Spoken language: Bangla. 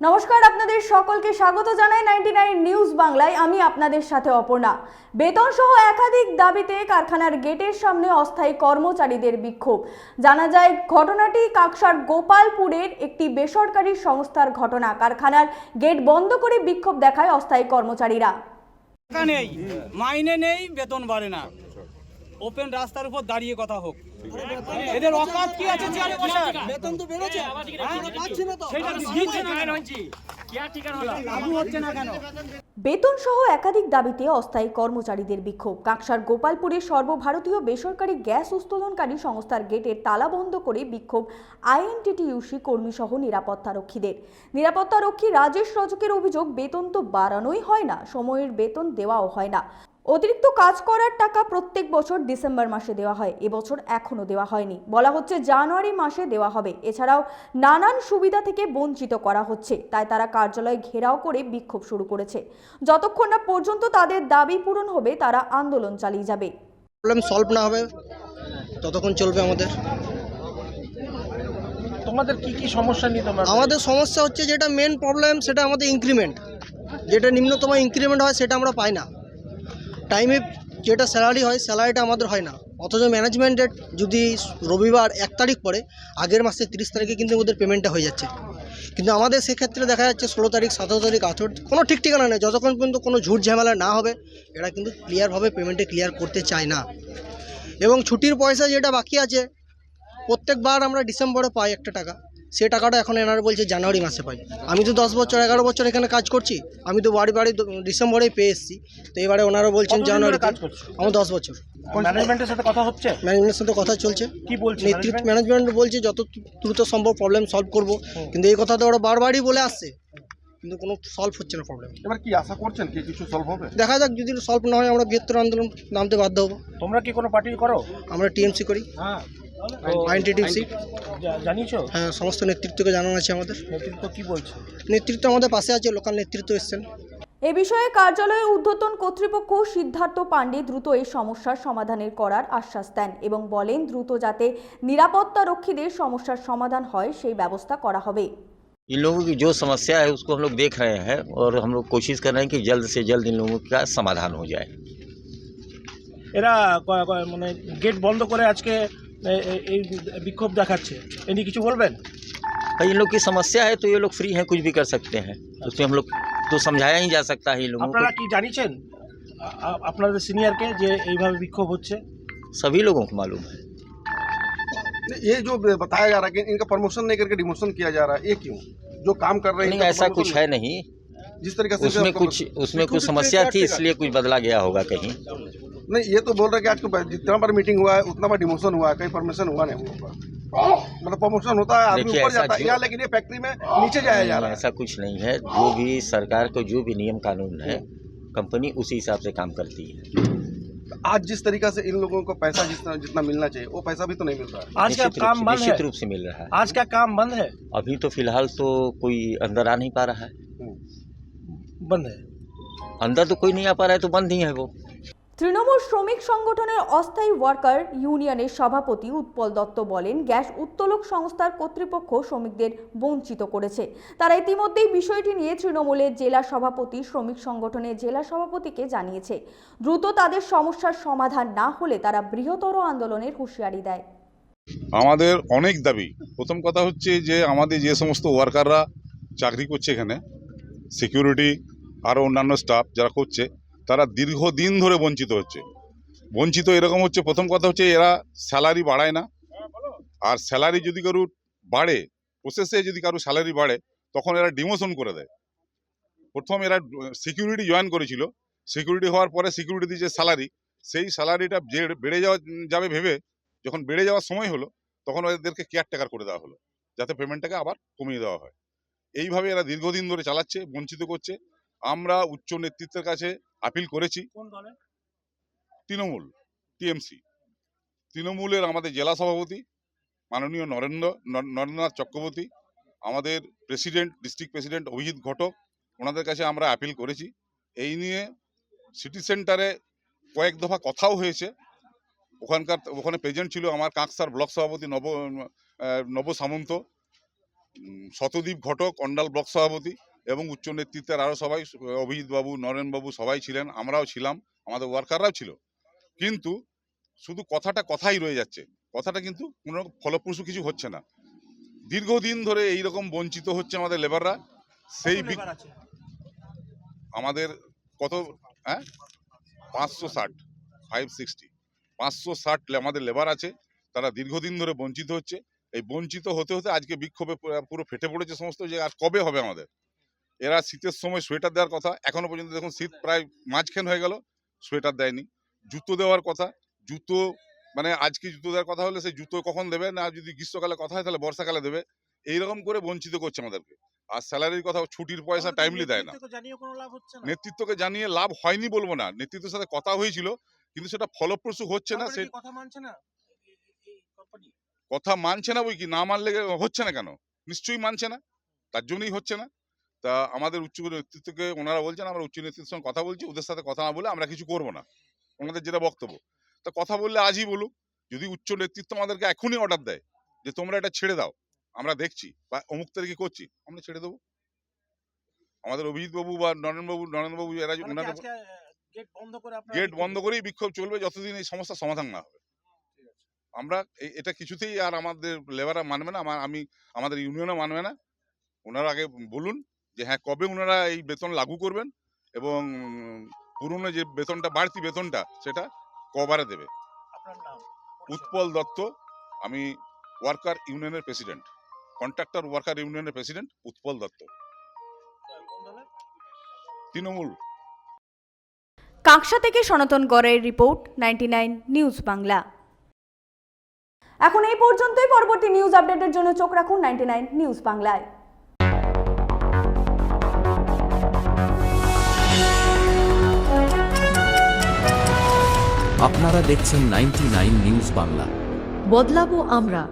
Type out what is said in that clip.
নমস্কার, আপনাদের সকলকে স্বাগত জানাই 99 নিউজ বাংলায়। আমি আপনাদের সাথে অপর্ণা। বেতন সহ একাধিক দাবিতে কারখানার গেটের সামনে অস্থায়ী কর্মচারীদের বিক্ষোভ। জানা যায় ঘটনাটি কাকসার গোপালপুরের একটি বেসরকারি সংস্থার ঘটনা। কারখানার গেট বন্ধ করে বিক্ষোভ দেখায় অস্থায়ী কর্মচারীরা। টাকা নেই, মাইনে নেই, বেতন বাড়ে না। ওপেন রাস্তার উপর দাঁড়িয়ে কথা হোক। এদের অকাত কি আছে চেয়ারে বসার? বেতন তো বেড়েছে, পাচ্ছি না তো। সেটা দিচ্ছে না কেন? লাগু হচ্ছে না কেন? বেতন সহ একাধিক দাবিতে অস্থায়ী কর্মচারীদের বিক্ষোভ। কাকসার গোপালপুরের সর্বভারতীয় বেসরকারি গ্যাস উৎপাদনকারী সংস্থার গেটের তালা বন্ধ করে বিক্ষোভ আইএনটিটিইউসি কর্মী সহ নিরাপত্তারক্ষীদের। নিরাপত্তারক্ষী রাজেশ রজকের অভিযোগ, বেতন তো বাড়ানোই হয় না, সময়ের বেতন দেওয়াও হয় না। অতিরিক্ত কাজ করার টাকা প্রত্যেক বছর ডিসেম্বর মাসে দেওয়া হয়, এবছর এখনো দেওয়া হয়নি। বলা হচ্ছে জানুয়ারি মাসে দেওয়া হবে। এছাড়াও নানান সুবিধা থেকে বঞ্চিত করা হচ্ছে, তাই তারা কার্যালয় ঘেরাও করে বিক্ষোভ শুরু করেছে। যতক্ষণ না পর্যন্ত তাদের দাবি পূরণ হবে, তারা আন্দোলন চালিয়ে যাবে। প্রবলেম সলভ না হবে ততক্ষণ চলবে আমাদের। তোমাদের কি কি সমস্যা নিয়ে তোমরা? আমাদের সমস্যা হচ্ছে যেটা মেন প্রবলেম, সেটা আমাদের ইনক্রিমেন্ট। যেটা নিম্নতম ইনক্রিমেন্ট হয় সেটা আমরা পাই না। টাইমে যেটা স্যালারি হয় স্যালারিটা আমাদের হয় না। অথচ ম্যানেজমেন্টের যদি রবিবার 1 তারিখ পরে, আগের মাসে 30 তারিখে কিন্তু ওদের পেমেন্টটা হয়ে যাচ্ছে। কিন্তু আমাদের সেক্ষেত্রে দেখা যাচ্ছে 16 তারিখ, 17 তারিখ, 18, কোনো ঠিক ঠিকানা নেই। যতক্ষণ পর্যন্ত কোনো ঝুট ঝামেলা না হবে এরা কিন্তু ক্লিয়ারভাবে পেমেন্টে ক্লিয়ার করতে চায় না। এবং ছুটির পয়সা যেটা বাকি আছে, প্রত্যেকবার আমরা ডিসেম্বরে পাই একটা টাকা, সে টাকাটা এখন এনারা বলছে জানুয়ারি মাসে পাই। আমি তো 10 বছর 11 বছর এখানে কাজ করছি, আমি তো বাড়ি ডিসেম্বরেই পেয়ে এসেছি। তো এবারে ওনারা বলছেন জানুয়ারি। কাজ করছো? আমার 10 বছর। ম্যানেজমেন্টের সাথে কথা হচ্ছে? ম্যানেজমেন্টের সাথে কথা চলছে। কি বলছে নেতৃত্ব ম্যানেজমেন্ট বলছে যত দ্রুত সম্ভব প্রবলেম সলভ করব, কিন্তু এই কথা তো ওরা বারবারই বলে আসছে, কিন্তু কোনো সলভ হচ্ছে না প্রবলেম। এবার কি আশা করছেন কি কিছু সলভ হবে? দেখা যাক, যদি সলভ না হয় আমরা বৃহত্তর আন্দোলন নামতে বাধ্য হবো। তোমরা কি কোনো পার্টি করো? আমরা টিএমসি করি, আইএনটিটিউসি। জানিয়েছো? হ্যাঁ, সমস্ত নেতৃত্বকে জানানো আছে আমাদের। নেতৃত্ব কি বলছে? নেতৃত্ব আমাদের পাশে আছে, লোকাল নেতৃত্ব এসছেন। এ বিষয়ে কার্যালয়ের ঊর্ধ্বতন কর্তৃপক্ষ সিদ্ধার্থ পাণ্ডে দ্রুত এই সমস্যার সমাধানের করার আশ্বাস দেন এবং বলেন দ্রুত যাতে নিরাপত্তারক্ষীদের সমস্যার সমাধান হয় সেই ব্যবস্থা করা হবে। इन लोगों की जो समस्या है उसको हम लोग देख रहे हैं और हम लोग कोशिश कर रहे हैं कि जल्द से जल्द इन लोगों का समाधान हो जाए। এরা মানে গেট বন্ধ করে আজকে এই বিক্ষোভ দেখাচ্ছে, এ নিয়ে কিছু বলবেন? भाई इन लोग की समस्या है तो ये लोग फ्री हैं, कुछ भी कर सकते हैं। उसमें हम लोग तो समझाया ही जा सकता है इन लोगों আপনারা को। কি জানিয়েছেন আপনাদের সিনিয়রকে যে এইভাবে বিক্ষোভ হচ্ছে? सभी लोगों को मालूम है। ये जो बताया जा रहा है कि इनका प्रमोशन नहीं करके डिमोशन किया जा रहा है, ये क्यों? जो काम कर रहे हैं नहीं, इनका ऐसा promotion कुछ है नहीं। जिस तरीके से उसमें कुछ समस्या थी, इसलिए कुछ बदला गया होगा कहीं। नहीं, ये तो बोल रहे हैं कि आज को जितना बार मीटिंग हुआ है उतना बार डिमोशन हुआ है, कहीं प्रमोशन हुआ नहीं हम लोग का। मतलब प्रमोशन होता है आदमी देखिए, ऊपर ऐसा जाता है जो- यहाँ, लेकिन ये फैक्ट्री में नीचे जाया जा रहा है। ऐसा कुछ नहीं है। जो भी सरकार को जो भी नियम कानून है, कंपनी उसी हिसाब से काम करती है। आज जिस तरीके से इन लोगों को पैसा जितना मिलना चाहिए वो पैसा भी तो नहीं मिल रहा है। आज का काम बंद है? निश्चित रूप से मिल रहा है। आज का काम बंद है? अभी तो फिलहाल तो कोई अंदर आ नहीं पा रहा है। बंद है। अंदर तो कोई नहीं आ पा रहा है, तो बंद ही है वो। তৃণমূল শ্রমিক সংগঠনের অস্থায়ী ওয়ার্কার ইউনিয়নের সভাপতি উৎপল দত্ত বলেন, গ্যাস উত্তোলক সংস্থার কর্তৃপক্ষ শ্রমিকদের বঞ্চিত করেছে। তারা ইতিমধ্যেই বিষয়টি নিয়ে তৃণমূলের জেলা সভাপতি, শ্রমিক সংগঠনের জেলা সভাপতিকে জানিয়েছে। দ্রুত তাদের সমস্যার সমাধান না হলে তারা বৃহত্তর আন্দোলনের হুঁশিয়ারি দেয়। আমাদের অনেক দাবি। প্রথম কথা হচ্ছে যে আমাদের যে সমস্ত ওয়ার্কাররা চাকরি করছে এখানে, সিকিউরিটি আরও অন্যান্য স্টাফ যারা করছে, তারা দীর্ঘদিন ধরে বঞ্চিত হচ্ছে। বঞ্চিত এরকম হচ্ছে, প্রথম কথা হচ্ছে এরা স্যালারি বাড়ায় না। আর স্যালারি যদি কারোর বাড়ে, প্রসেসে যদি কারোর স্যালারি বাড়ে, তখন এরা ডিমোশন করে দেয়। প্রথম এরা সিকিউরিটি জয়েন করেছিল, সিকিউরিটি হওয়ার পরে সিকিউরিটি যে স্যালারি, সেই স্যালারিটা বেড়ে যাবে ভেবে যখন বেড়ে যাওয়ার সময় হলো, তখন এদেরকে কেয়ারটেকার করে দেওয়া হলো, যাতে পেমেন্টটাকে আবার কমিয়ে দেওয়া হয়। এইভাবে এরা দীর্ঘদিন ধরে চালাচ্ছে, বঞ্চিত করছে। আমরা উচ্চ নেতৃত্বের কাছে আপিল করেছি। তৃণমূল, টিএমসি, তৃণমূলের আমাদের জেলা সভাপতি মাননীয় নরেন্দ্রনাথ চক্রবর্তী, আমাদের প্রেসিডেন্ট, ডিস্ট্রিক্ট প্রেসিডেন্ট অভিজিৎ ঘটক, ওনাদের কাছে আমরা আপিল করেছি। এই নিয়ে সিটি সেন্টারে কয়েক দফা কথাও হয়েছে। ওখানে প্রেজেন্ট ছিল আমার কাকসার ব্লক সভাপতি নব সামন্ত, শতদীপ ঘটক অন্ডাল ব্লক সভাপতি এবং উচ্চ নেতৃত্বের আরও সবাই, অভিজিৎ বাবু, নরেন বাবু সবাই ছিলেন, আমরাও ছিলাম, আমাদের ওয়ার্কাররাও ছিল। কিন্তু শুধু কথাই রয়ে যাচ্ছে, কথাটা কিন্তু কোনো ফলপ্রসূ কিছু হচ্ছে না। দীর্ঘদিন ধরে এইরকম বঞ্চিত হচ্ছে আমাদের লেবাররা। সেই লেবার আছে আমাদের কত 560 আমাদের লেবার আছে, তারা দীর্ঘদিন ধরে বঞ্চিত হচ্ছে। এই বঞ্চিত হতে হতে আজকে বিক্ষোভে পুরো ফেটে পড়েছে সমস্ত, যে আর কবে হবে আমাদের। এরা শীতের সময় সোয়েটার দেওয়ার কথা, এখনো পর্যন্ত দেখুন শীত প্রায় মাঝখান হয়ে গেল, সোয়েটার দেয়নি। জুতো দেওয়ার কথা, জুতো মানে আজকে জুতো দেওয়ার কথা হলে সেই জুতো কখন দেবে না, যদি গ্রীষ্মকালে কথা হয় তাহলে বর্ষাকালে দেবে। এইরকম করে বঞ্চিত করছে আমাদেরকে। আর স্যালারির কথা, ছুটির পয়সা টাইমলি দেয় না। কোনো লাভ হচ্ছে না। নেতৃত্বকে জানিয়ে লাভ হয়নি বলবো না, নেতৃত্বের সাথে কথা হয়েছিল, কিন্তু সেটা ফলপ্রসূ হচ্ছে না। সে কথা মানছে না এই কোম্পানি, কথা মানছে না, বই কি না মানলে হচ্ছে না কেন? নিশ্চয়ই মানছে না, তার জন্যই হচ্ছে না। তা আমাদের উচ্চ নেতৃত্বকে ওনারা বলছেন, আমরা উচ্চ নেতৃত্বের সঙ্গে কথা বলছি, ওদের সাথে কথা না বলে আমরা কিছু করবো না, ওনাদের যেটা বক্তব্য। তা কথা বললে আজই বলুক, যদি উচ্চ নেতৃত্ব আমাদেরকে এখনই অর্ডার দেয় যে তোমরা এটা ছেড়ে দাও, আমরা দেখছি বা অমুক তারিখে করছি, আমরা ছেড়ে দেবো। আমাদের অভিজিৎ বাবু বা নরেন বাবু এরা ওনারা গেট বন্ধ করেই বিক্ষোভ চলবে যতদিন এই সমস্যার সমাধান না হবে। আমরা এটা কিছুতেই আর আমাদের লেবাররা মানবে না, আমাদের ইউনিয়নও মানবে না। ওনারা আগে বলুন যে হ্যাঁ কবে ওনারা এই বেতন লাগু করবেন এবং পুরনো যে বেতনটা, বাড়তি বেতনটা, সেটা কবারে দেবে। উৎপল দত্ত, আমি ওয়ার্কার ইউনিয়নের প্রেসিডেন্ট, কন্ট্রাক্টর ওয়ার্কার ইউনিয়নের প্রেসিডেন্ট উৎপল দত্ত, তৃণমূল। কাঁকসা থেকে সনাতন গড়ের রিপোর্ট, 99 নিউজ বাংলা। এখন এই পর্যন্তই। পরবর্তী নিউজ আপডেটের জন্য চোখ রাখুন 99 নিউজ বাংলায়। আপনারা দেখছেন 99 নিউজ বাংলা। বদলাবো আমরা।